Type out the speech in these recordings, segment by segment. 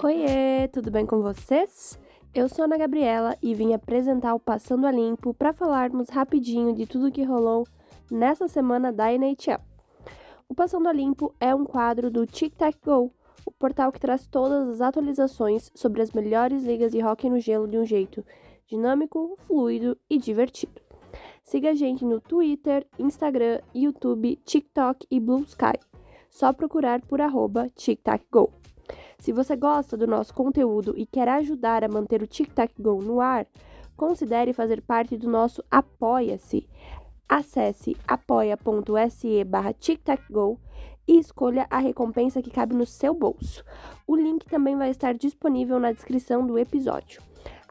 Oiê, tudo bem com vocês? Eu sou a Ana Gabriela e vim apresentar o Passando a Limpo para falarmos rapidinho de tudo que rolou nessa semana da NHL. O Passando a Limpo é um quadro do Tic Tac Go, o portal que traz todas as atualizações sobre as melhores ligas de hóquei no gelo de um jeito dinâmico, fluido e divertido. Siga a gente no Twitter, Instagram, YouTube, TikTok e Blue Sky. Só procurar por @TicTacGo. Se você gosta do nosso conteúdo e quer ajudar a manter o Tic Tac Go no ar, considere fazer parte do nosso Apoia-se. Acesse apoia.se/TicTacGo e escolha a recompensa que cabe no seu bolso. O link também vai estar disponível na descrição do episódio.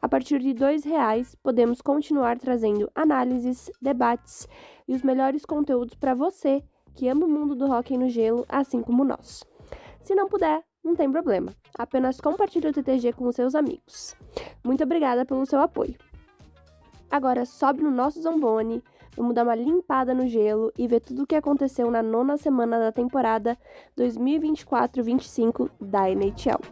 A partir de R$2, podemos continuar trazendo análises, debates e os melhores conteúdos para você que ama o mundo do hóquei no gelo, assim como nós. Se não puder, não tem problema. Apenas compartilhe o TTG com os seus amigos. Muito obrigada pelo seu apoio. Agora sobe no nosso Zamboni, vamos dar uma limpada no gelo e ver tudo o que aconteceu na 9ª semana da temporada 2024-25 da NHL.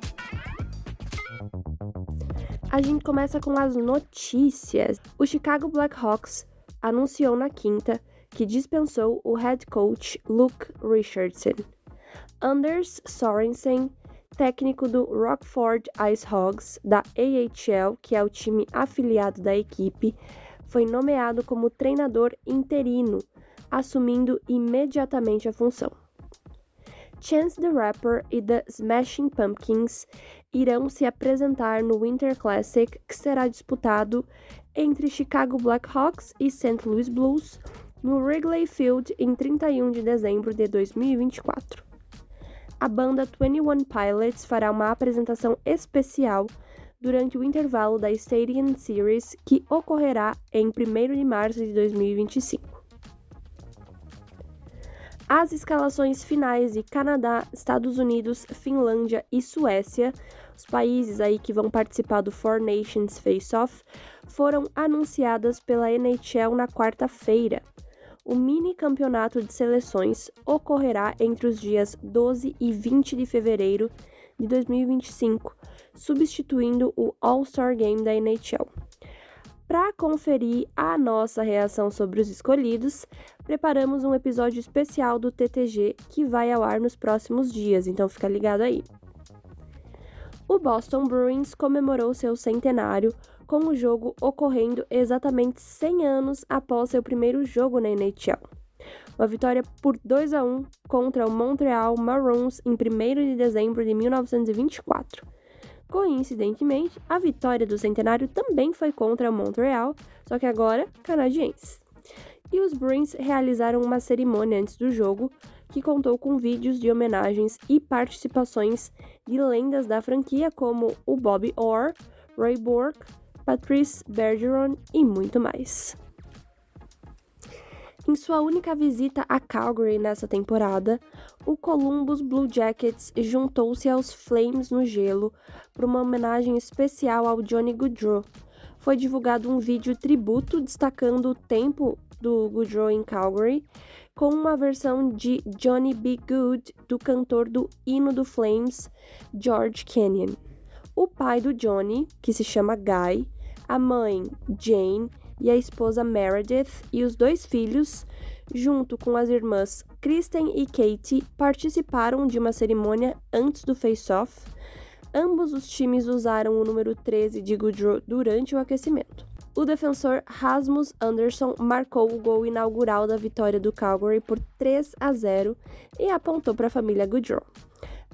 A gente começa com as notícias. O Chicago Blackhawks anunciou na quinta que dispensou o head coach Luke Richardson. Anders Sorensen, técnico do Rockford IceHogs da AHL, que é o time afiliado da equipe, foi nomeado como treinador interino, assumindo imediatamente a função. Chance the Rapper e The Smashing Pumpkins irão se apresentar no Winter Classic, que será disputado entre Chicago Blackhawks e St. Louis Blues no Wrigley Field em 31 de dezembro de 2024. A banda 21 Pilots fará uma apresentação especial durante o intervalo da Stadium Series, que ocorrerá em 1º de março de 2025. As escalações finais de Canadá, Estados Unidos, Finlândia e Suécia, os países aí que vão participar do Four Nations Face-Off, foram anunciadas pela NHL na quarta-feira. O mini campeonato de seleções ocorrerá entre os dias 12 e 20 de fevereiro de 2025, substituindo o All-Star Game da NHL. Para conferir a nossa reação sobre os escolhidos, preparamos um episódio especial do TTG que vai ao ar nos próximos dias, então fica ligado aí. O Boston Bruins comemorou seu centenário com o jogo ocorrendo exatamente 100 anos após seu primeiro jogo na NHL. Uma vitória por 2-1 contra o Montreal Maroons em 1º de dezembro de 1924. Coincidentemente, a vitória do centenário também foi contra o Montreal, só que agora canadiense. E os Bruins realizaram uma cerimônia antes do jogo, que contou com vídeos de homenagens e participações de lendas da franquia como o Bobby Orr, Ray Bourque, Patrice Bergeron e muito mais. Em sua única visita a Calgary nessa temporada, o Columbus Blue Jackets juntou-se aos Flames no gelo para uma homenagem especial ao Johnny Gaudreau. Foi divulgado um vídeo tributo destacando o tempo do Gaudreau em Calgary, com uma versão de Johnny B. Good do cantor do hino do Flames, George Kenyon. O pai do Johnny, que se chama Guy, a mãe, Jane, e a esposa Meredith e os 2 filhos, junto com as irmãs Kristen e Katie, participaram de uma cerimônia antes do face-off. Ambos os times usaram o número 13 de Gaudreau durante o aquecimento. O defensor Rasmus Andersson marcou o gol inaugural da vitória do Calgary por 3-0 e apontou para a família Gaudreau.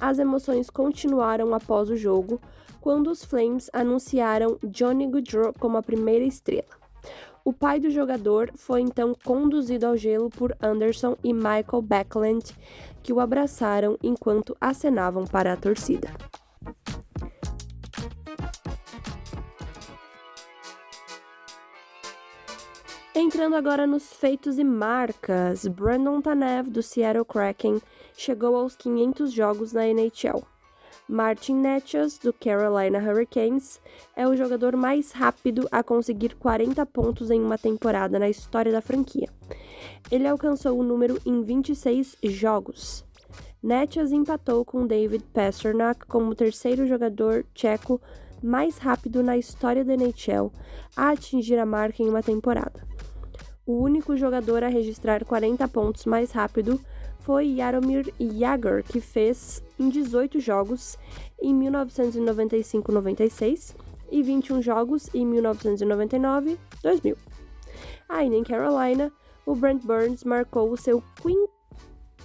As emoções continuaram após o jogo, quando os Flames anunciaram Johnny Gaudreau como a primeira estrela. O pai do jogador foi então conduzido ao gelo por Anderson e Michael Backlund, que o abraçaram enquanto acenavam para a torcida. Entrando agora nos feitos e marcas, Brandon Tanev, do Seattle Kraken, chegou aos 500 jogos na NHL. Martin Necas, do Carolina Hurricanes, é o jogador mais rápido a conseguir 40 pontos em uma temporada na história da franquia. Ele alcançou o número em 26 jogos. Nečas empatou com David Pastrnak como o terceiro jogador tcheco mais rápido na história da NHL a atingir a marca em uma temporada. O único jogador a registrar 40 pontos mais rápido foi Jaromir Jagr, que fez em 18 jogos em 1995-96 e 21 jogos em 1999-2000. Ainda em Carolina, o Brent Burns marcou o seu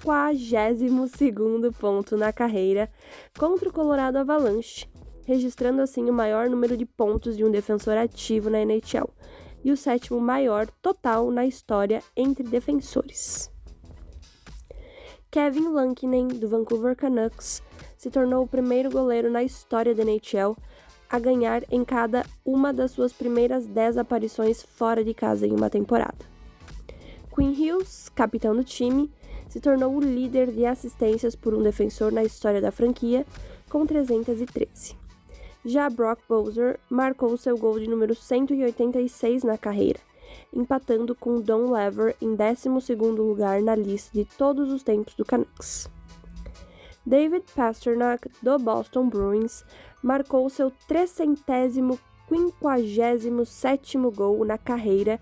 52º ponto na carreira contra o Colorado Avalanche, registrando assim o maior número de pontos de um defensor ativo na NHL e o 7º maior total na história entre defensores. Kevin Lankinen, do Vancouver Canucks, se tornou o primeiro goleiro na história da NHL a ganhar em cada uma das suas primeiras 10 aparições fora de casa em uma temporada. Quinn Hughes, capitão do time, se tornou o líder de assistências por um defensor na história da franquia, com 313. Já Brock Boeser marcou seu gol de número 186 na carreira, empatando com Don Lever em 12º lugar na lista de todos os tempos do Canucks. David Pastrnak, do Boston Bruins, marcou seu 357º gol na carreira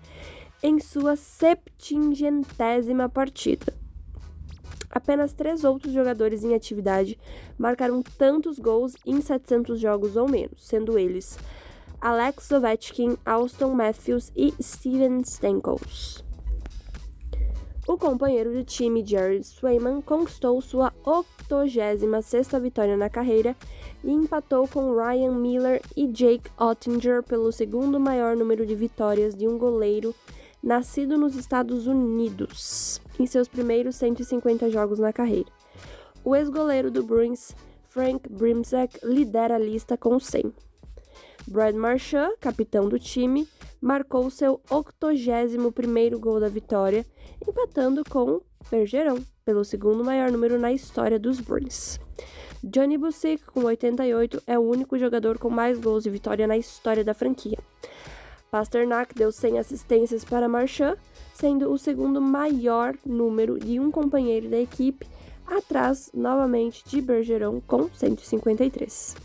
em sua 70ª partida. Apenas 3 outros jogadores em atividade marcaram tantos gols em 700 jogos ou menos, sendo eles Alex Ovechkin, Auston Matthews e Steven Stamkos. O companheiro de time Jared Swayman conquistou sua 86ª vitória na carreira e empatou com Ryan Miller e Jake Oettinger pelo segundo maior número de vitórias de um goleiro nascido nos Estados Unidos, em seus primeiros 150 jogos na carreira. O ex-goleiro do Bruins, Frank Brimzek, lidera a lista com 100. Brad Marchand, capitão do time, marcou seu 81º gol da vitória, empatando com Bergeron, pelo segundo maior número na história dos Bruins. Johnny Bucyk, com 88, é o único jogador com mais gols de vitória na história da franquia. Pastrnak deu 100 assistências para Marchand, sendo o segundo maior número de um companheiro da equipe, atrás novamente de Bergeron com 153.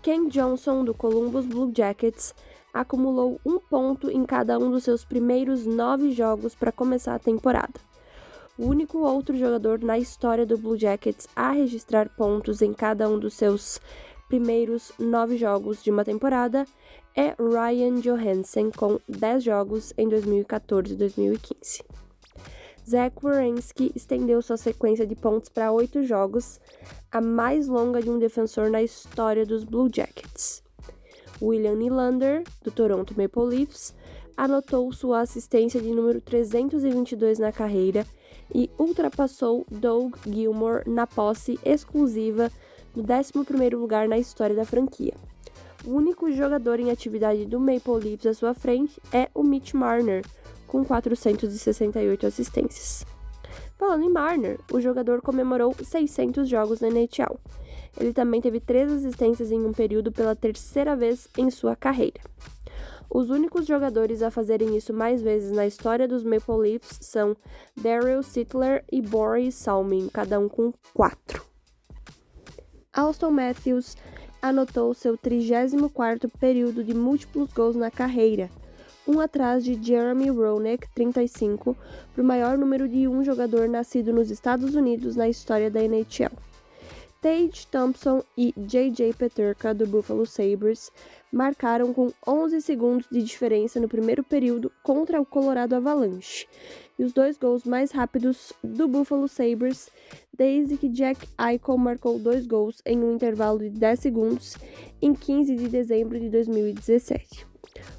Ken Johnson, do Columbus Blue Jackets, acumulou 1 ponto em cada um dos seus primeiros 9 jogos para começar a temporada. O único outro jogador na história do Blue Jackets a registrar pontos em cada um dos seus primeiros 9 jogos de uma temporada é Ryan Johansen, com 10 jogos em 2014 e 2015. Zach Werenski estendeu sua sequência de pontos para 8 jogos, a mais longa de um defensor na história dos Blue Jackets. William Nylander, do Toronto Maple Leafs, anotou sua assistência de número 322 na carreira e ultrapassou Doug Gilmour na posse exclusiva no 11º lugar na história da franquia. O único jogador em atividade do Maple Leafs à sua frente é o Mitch Marner, com 468 assistências. Falando em Marner, o jogador comemorou 600 jogos na NHL. Ele também teve 3 assistências em um período pela 3ª vez em sua carreira. Os únicos jogadores a fazerem isso mais vezes na história dos Maple Leafs são Daryl Sittler e Boris Salming, cada um com 4. Auston Matthews anotou seu 34º período de múltiplos gols na carreira, um atrás de Jeremy Roenick, 35, para o maior número de um jogador nascido nos Estados Unidos na história da NHL. Tage Thompson e J.J. Peterka, do Buffalo Sabres, marcaram com 11 segundos de diferença no primeiro período contra o Colorado Avalanche, e os 2 gols mais rápidos do Buffalo Sabres desde que Jack Eichel marcou 2 gols em um intervalo de 10 segundos em 15 de dezembro de 2017.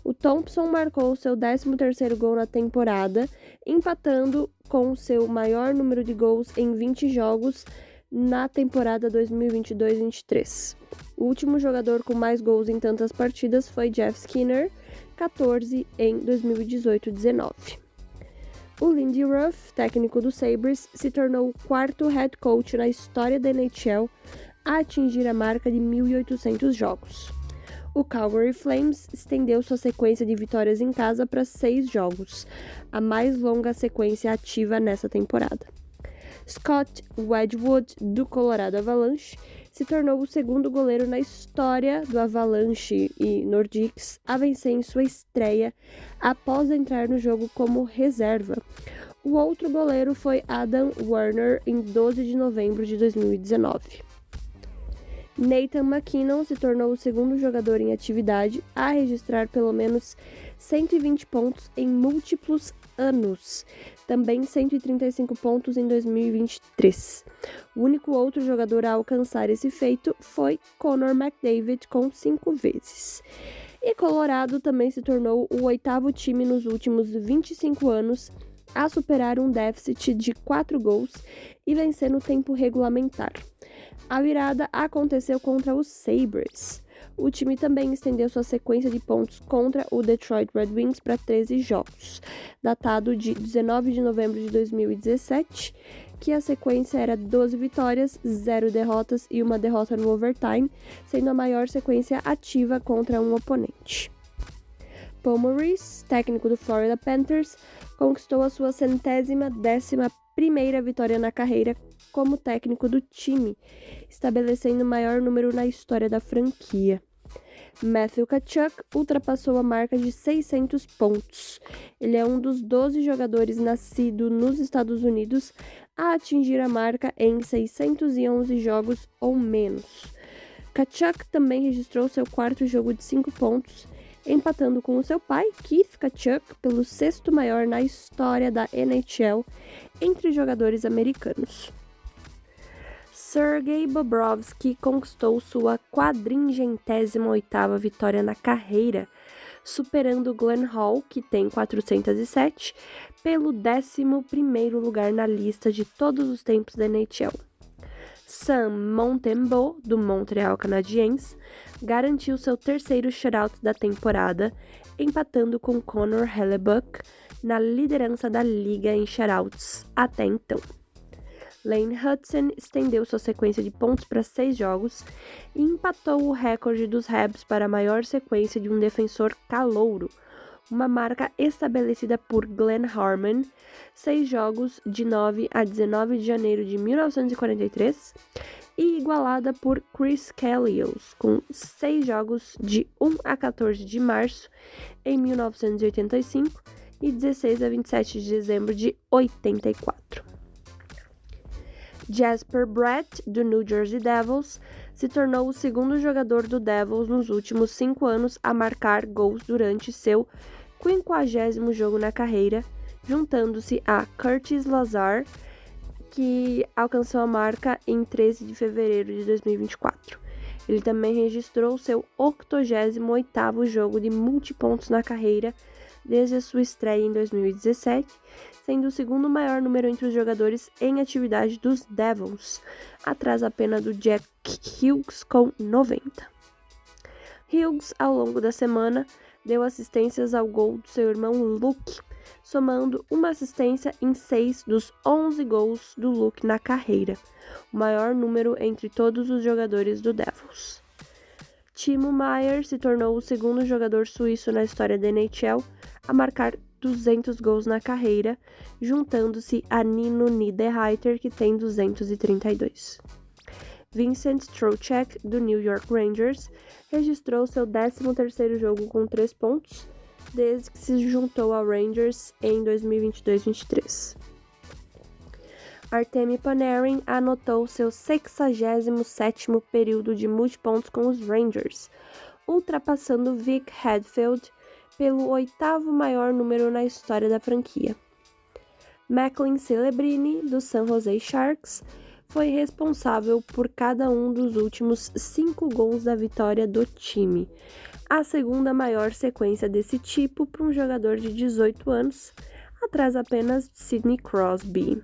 O Thompson marcou seu 13º gol na temporada, empatando com seu maior número de gols em 20 jogos na temporada 2022-23. O último jogador com mais gols em tantas partidas foi Jeff Skinner, 14 em 2018-19. O Lindy Ruff, técnico do Sabres, se tornou o 4º head coach na história da NHL a atingir a marca de 1.800 jogos. O Calgary Flames estendeu sua sequência de vitórias em casa para 6 jogos, a mais longa sequência ativa nessa temporada. Scott Wedgwood, do Colorado Avalanche, se tornou o segundo goleiro na história do Avalanche e Nordiques a vencer em sua estreia após entrar no jogo como reserva. O outro goleiro foi Adam Werner em 12 de novembro de 2019. Nathan MacKinnon se tornou o segundo jogador em atividade a registrar pelo menos 120 pontos em múltiplos anos, também 135 pontos em 2023. O único outro jogador a alcançar esse feito foi Connor McDavid, com 5 vezes. E Colorado também se tornou o 8º time nos últimos 25 anos a superar um déficit de 4 gols e vencer no tempo regulamentar. A virada aconteceu contra os Sabres. O time também estendeu sua sequência de pontos contra o Detroit Red Wings para 13 jogos, datado de 19 de novembro de 2017, que a sequência era 12 vitórias, 0 derrotas e 1 derrota no overtime, sendo a maior sequência ativa contra um oponente. Paul Maurice, técnico do Florida Panthers, conquistou a sua 111ª vitória na carreira como técnico do time, estabelecendo o maior número na história da franquia. Matthew Tkachuk ultrapassou a marca de 600 pontos. Ele é um dos 12 jogadores nascidos nos Estados Unidos a atingir a marca em 611 jogos ou menos. Tkachuk também registrou seu 4º jogo de 5 pontos, empatando com o seu pai, Keith Tkachuk, pelo 6º maior na história da NHL entre jogadores americanos. Sergei Bobrovsky conquistou sua 458ª vitória na carreira, superando Glenn Hall, que tem 407, pelo 11º lugar na lista de todos os tempos da NHL. Sam Montembeault, do Montreal Canadiens, garantiu seu 3º shutout da temporada, empatando com Connor Hellebuyck na liderança da liga em shutouts até então. Lane Hutson estendeu sua sequência de pontos para 6 jogos e empatou o recorde dos Habs para a maior sequência de um defensor calouro, uma marca estabelecida por Glenn Harmon, 6 jogos de 9 a 19 de janeiro de 1943, e igualada por Chris Chelios, com 6 jogos de 1 a 14 de março em 1985 e 16 a 27 de dezembro de 84. Jasper Bratt, do New Jersey Devils, se tornou o segundo jogador do Devils nos últimos 5 anos a marcar gols durante seu 50º jogo na carreira, juntando-se a Curtis Lazar, que alcançou a marca em 13 de fevereiro de 2024. Ele também registrou seu 88º jogo de multipontos na carreira desde a sua estreia em 2017, sendo o segundo maior número entre os jogadores em atividade dos Devils, atrás apenas do Jack Hughes com 90. Hughes, ao longo da semana, deu assistências ao gol do seu irmão Luke, somando uma assistência em 6 dos 11 gols do Luke na carreira, o maior número entre todos os jogadores do Devils. Timo Meier se tornou o segundo jogador suíço na história da NHL a marcar 200 gols na carreira, juntando-se a Nino Niederreiter, que tem 232. Vincent Trocheck, do New York Rangers, registrou seu 13º jogo com 3 pontos, desde que se juntou ao Rangers em 2022-23. Artemi Panarin anotou seu 67º período de multipontos com os Rangers, ultrapassando Vic Hadfield pelo 8º maior número na história da franquia. Macklin Celebrini, do San Jose Sharks, foi responsável por cada um dos últimos 5 gols da vitória do time, a segunda maior sequência desse tipo para um jogador de 18 anos, atrás apenas de Sidney Crosby.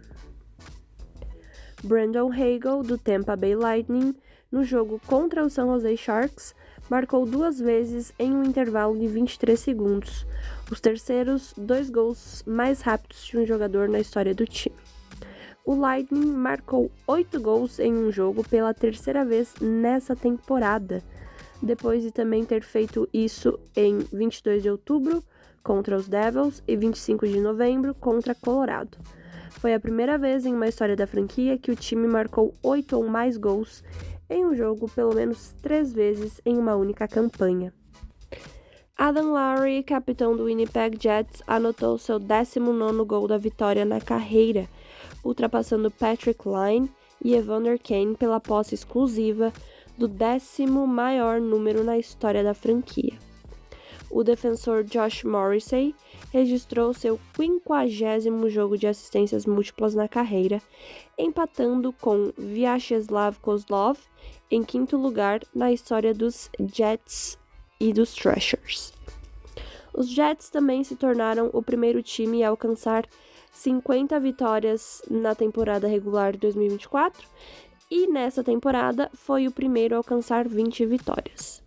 Brandon Hagel, do Tampa Bay Lightning, no jogo contra o San Jose Sharks, marcou 2 vezes em um intervalo de 23 segundos, os terceiros 2 gols mais rápidos de um jogador na história do time. O Lightning marcou 8 gols em um jogo pela 3ª vez nessa temporada, depois de também ter feito isso em 22 de outubro contra os Devils e 25 de novembro contra Colorado. Foi a primeira vez em uma história da franquia que o time marcou 8 ou mais gols em um jogo pelo menos 3 vezes em uma única campanha. Adam Lowry, capitão do Winnipeg Jets, anotou seu 19º gol da vitória na carreira, ultrapassando Patrick Laine e Evander Kane pela posse exclusiva do 10º maior número na história da franquia. O defensor Josh Morrissey registrou seu 50º jogo de assistências múltiplas na carreira, empatando com Vyacheslav Kozlov em 5º lugar na história dos Jets e dos Thrashers. Os Jets também se tornaram o primeiro time a alcançar 50 vitórias na temporada regular de 2024 e nessa temporada foi o primeiro a alcançar 20 vitórias.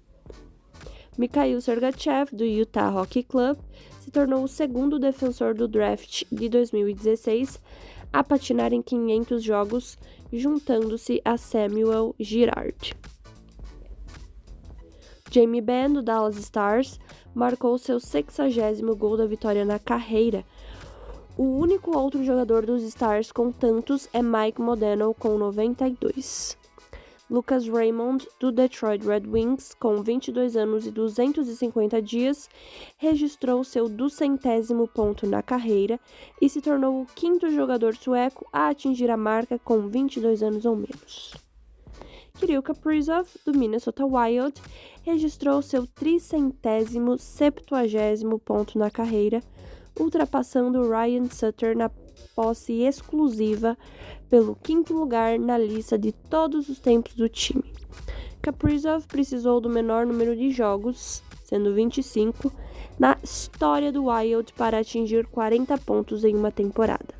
Mikhail Sergachev, do Utah Hockey Club, se tornou o segundo defensor do draft de 2016 a patinar em 500 jogos, juntando-se a Samuel Girard. Jamie Benn, do Dallas Stars, marcou seu 60º gol da vitória na carreira. O único outro jogador dos Stars com tantos é Mike Modano, com 92. Lucas Raymond, do Detroit Red Wings, com 22 anos e 250 dias, registrou seu 200º ponto na carreira e se tornou o 5º jogador sueco a atingir a marca com 22 anos ou menos. Kirill Kaprizov, do Minnesota Wild, registrou seu 370º ponto na carreira, ultrapassando Ryan Sutter na posse exclusiva pelo 5º lugar na lista de todos os tempos do time. Kaprizov precisou do menor número de jogos, sendo 25, na história do Wild para atingir 40 pontos em uma temporada.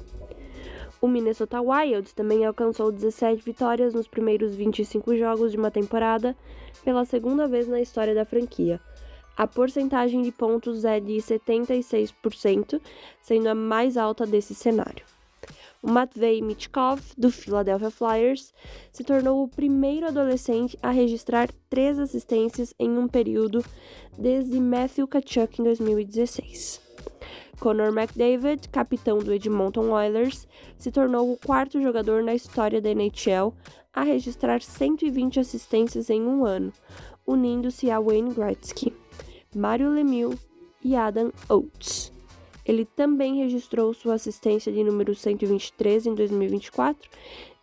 O Minnesota Wild também alcançou 17 vitórias nos primeiros 25 jogos de uma temporada, pela segunda vez na história da franquia. A porcentagem de pontos é de 76%, sendo a mais alta desse cenário. O Matvei Michkov, do Philadelphia Flyers, se tornou o primeiro adolescente a registrar 3 assistências em um período desde Matthew Tkachuk em 2016. Connor McDavid, capitão do Edmonton Oilers, se tornou o 4º jogador na história da NHL a registrar 120 assistências em um ano, unindo-se a Wayne Gretzky, Mario Lemieux e Adam Oates. Ele também registrou sua assistência de número 123 em 2024,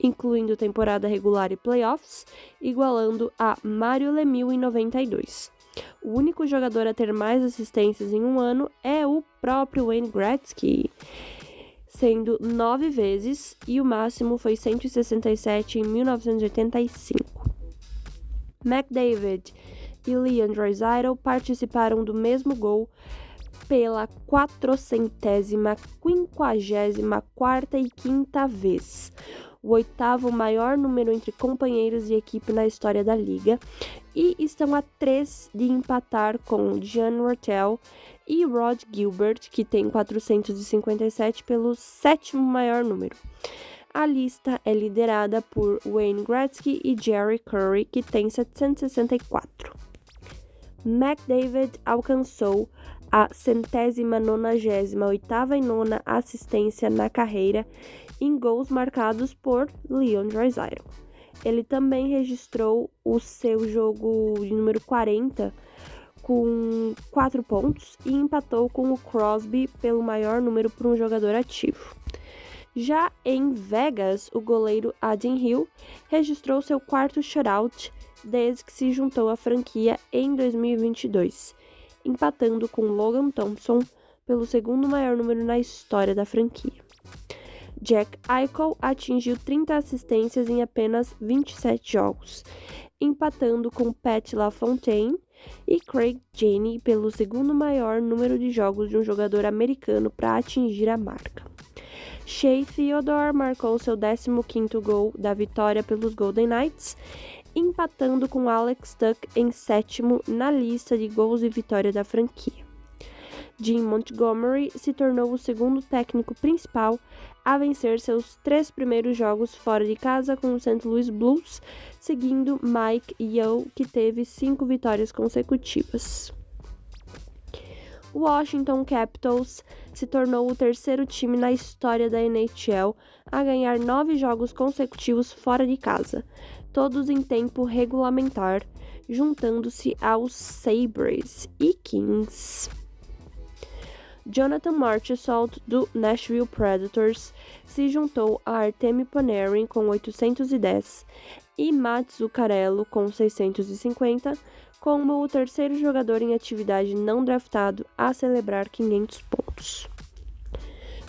incluindo temporada regular e playoffs, igualando a Mario Lemieux em 92. O único jogador a ter mais assistências em um ano é o próprio Wayne Gretzky, sendo 9 vezes, e o máximo foi 167 em 1985. McDavid e Leon Draisaitl participaram do mesmo gol pela 400ª, 54ª e 5ª vez, o 8º maior número entre companheiros de equipe na história da liga, e estão a 3 de empatar com Jean Rattel e Rod Gilbert, que tem 457 pelo 7º maior número. A lista é liderada por Wayne Gretzky e Jerry Curry, que tem 764. McDavid alcançou a 198ª e 9ª assistência na carreira em gols marcados por Leon Draisaitl. Ele também registrou o seu jogo de número 40 com 4 pontos e empatou com o Crosby pelo maior número por um jogador ativo. Já em Vegas, o goleiro Adin Hill registrou seu 4º shutout desde que se juntou à franquia em 2022, empatando com Logan Thompson pelo 2º maior número na história da franquia. Jack Eichel atingiu 30 assistências em apenas 27 jogos, empatando com Pat LaFontaine e Craig Janney pelo 2º maior número de jogos de um jogador americano para atingir a marca. Shea Theodore marcou seu 15º gol da vitória pelos Golden Knights, empatando com Alex Tuch em 7º na lista de gols e vitória da franquia. Jim Montgomery se tornou o 2º técnico principal a vencer seus 3 primeiros jogos fora de casa com o St. Louis Blues, seguindo Mike Yeo, que teve 5 vitórias consecutivas. O Washington Capitals se tornou o terceiro time na história da NHL a ganhar 9 jogos consecutivos fora de casa, todos em tempo regulamentar, juntando-se aos Sabres e Kings. Jonathan Marchessault, do Nashville Predators, se juntou a Artemi Panarin com 810 e Matt Zuccarello com 650, como o terceiro jogador em atividade não draftado a celebrar 500 pontos.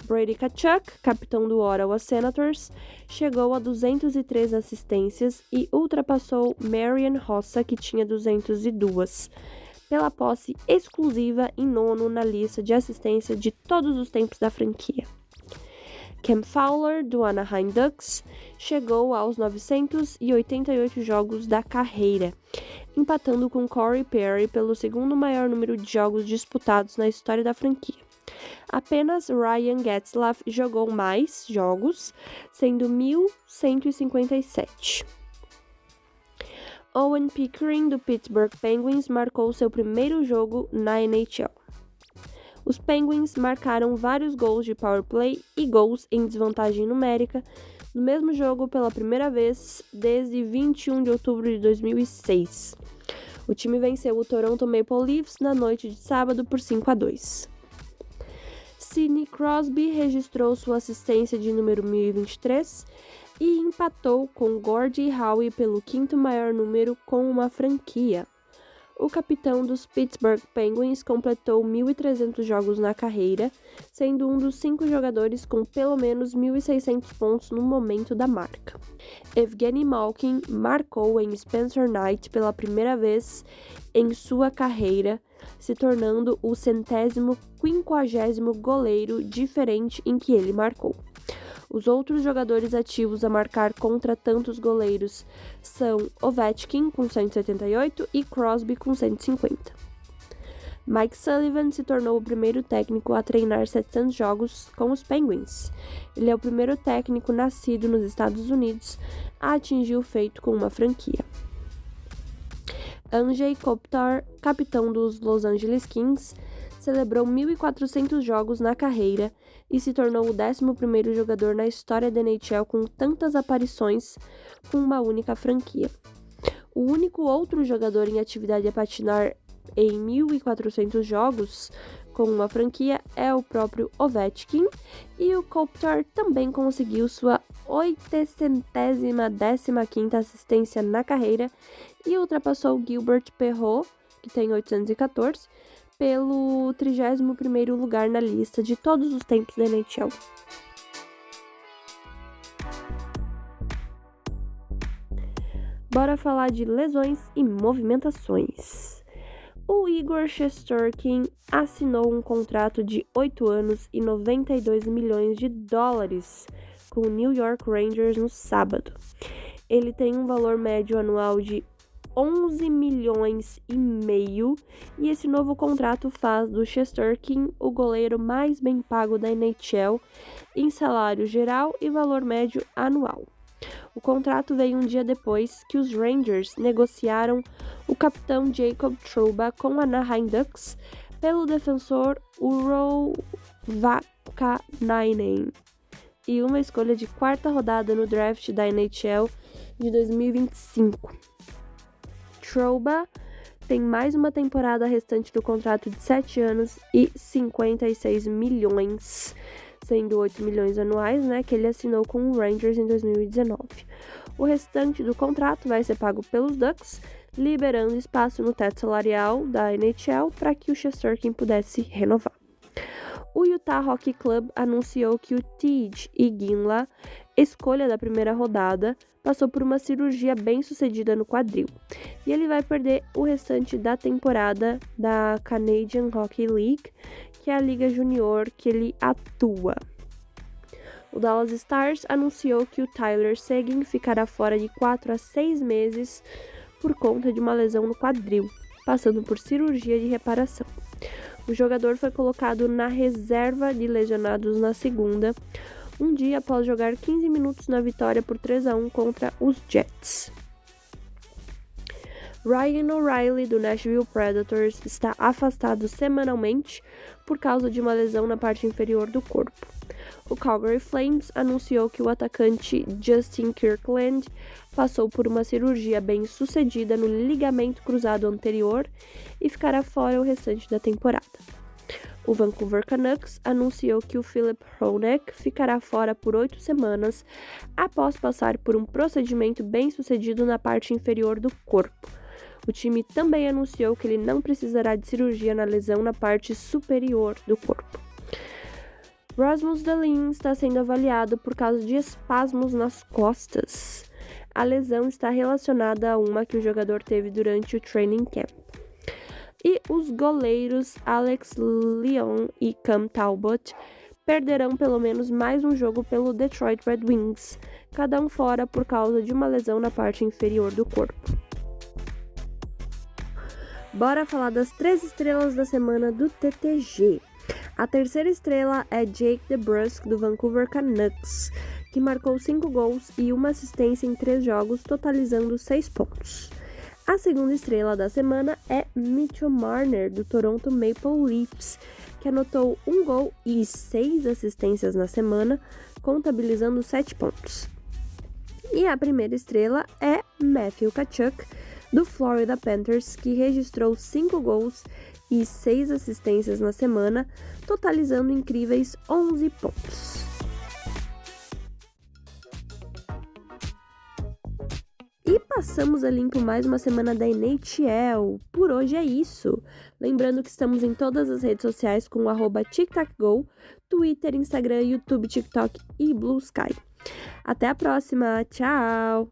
Brady Tkachuk, capitão do Ottawa Senators, chegou a 203 assistências e ultrapassou Marian Hossa, que tinha 202, pela posse exclusiva em nono na lista de assistência de todos os tempos da franquia. Cam Fowler, do Anaheim Ducks, chegou aos 988 jogos da carreira, empatando com Corey Perry pelo segundo maior número de jogos disputados na história da franquia. Apenas Ryan Getzlaf jogou mais jogos, sendo 1.157. Owen Pickering, do Pittsburgh Penguins, marcou seu primeiro jogo na NHL. Os Penguins marcaram vários gols de power play e gols em desvantagem numérica no mesmo jogo pela primeira vez desde 21 de outubro de 2006. O time venceu o Toronto Maple Leafs na noite de sábado por 5-2. Sidney Crosby registrou sua assistência de número 1023 e empatou com Gordie Howe pelo quinto maior número com uma franquia. O capitão dos Pittsburgh Penguins completou 1.300 jogos na carreira, sendo um dos 5 jogadores com pelo menos 1.600 pontos no momento da marca. Evgeny Malkin marcou em Spencer Knight pela primeira vez em sua carreira, se tornando o 150º goleiro diferente em que ele marcou. Os outros jogadores ativos a marcar contra tantos goleiros são Ovechkin, com 178, e Crosby, com 150. Mike Sullivan se tornou o primeiro técnico a treinar 700 jogos com os Penguins. Ele é o primeiro técnico nascido nos Estados Unidos a atingir o feito com uma franquia. Andrei Kopitar, capitão dos Los Angeles Kings, celebrou 1.400 jogos na carreira e se tornou o 11º jogador na história da NHL com tantas aparições com uma única franquia. O único outro jogador em atividade a patinar em 1.400 jogos com uma franquia é o próprio Ovechkin, e o Kopitar também conseguiu sua 815ª assistência na carreira e ultrapassou Gilbert Perreault, que tem 814, pelo 31º lugar na lista de todos os tempos da NHL. Bora falar de lesões e movimentações. O Igor Shesterkin assinou um contrato de 8 anos e 92 milhões de dólares com o New York Rangers no sábado. Ele tem um valor médio anual de 11 milhões e meio, e esse novo contrato faz do Shesterkin o goleiro mais bem pago da NHL em salário geral e valor médio anual. O contrato veio um dia depois que os Rangers negociaram o capitão Jacob Trouba com a Anaheim Ducks pelo defensor Urho Vaakanainen e uma escolha de 4ª rodada no draft da NHL de 2025. Trouba tem mais uma temporada restante do contrato de 7 anos e 56 milhões, sendo 8 milhões anuais, que ele assinou com o Rangers em 2019. O restante do contrato vai ser pago pelos Ducks, liberando espaço no teto salarial da NHL para que o Shesterkin pudesse renovar. O Utah Hockey Club anunciou que o Tej Iginla, escolha da primeira rodada, passou por uma cirurgia bem-sucedida no quadril, e ele vai perder o restante da temporada da Canadian Hockey League, que é a liga junior que ele atua. O Dallas Stars anunciou que o Tyler Seguin ficará fora de 4 a 6 meses por conta de uma lesão no quadril, passando por cirurgia de reparação. O jogador foi colocado na reserva de lesionados na segunda, um dia após jogar 15 minutos na vitória por 3-1 contra os Jets. Ryan O'Reilly, do Nashville Predators, está afastado semanalmente por causa de uma lesão na parte inferior do corpo. O Calgary Flames anunciou que o atacante Justin Kirkland passou por uma cirurgia bem-sucedida no ligamento cruzado anterior e ficará fora o restante da temporada. O Vancouver Canucks anunciou que o Philip Hronek ficará fora por 8 semanas após passar por um procedimento bem-sucedido na parte inferior do corpo. O time também anunciou que ele não precisará de cirurgia na lesão na parte superior do corpo. Rasmus Dahlin está sendo avaliado por causa de espasmos nas costas. A lesão está relacionada a uma que o jogador teve durante o training camp. E os goleiros Alex Lyon e Cam Talbot perderão pelo menos mais um jogo pelo Detroit Red Wings, cada um fora por causa de uma lesão na parte inferior do corpo. Bora falar das 3 estrelas da semana do TTG. A terceira estrela é Jake DeBrusk, do Vancouver Canucks, que marcou 5 gols e uma assistência em 3 jogos, totalizando 6 pontos. A segunda estrela da semana é Mitchell Marner, do Toronto Maple Leafs, que anotou 1 gol e 6 assistências na semana, contabilizando 7 pontos. E a primeira estrela é Matthew Tkachuk, do Florida Panthers, que registrou 5 gols e 6 assistências na semana, totalizando incríveis 11 pontos. E passamos a limpo mais uma semana da NHL. Por hoje é isso. Lembrando que estamos em todas as redes sociais com o @TicTacGo, Twitter, Instagram, YouTube, TikTok e Blue Sky. Até a próxima. Tchau!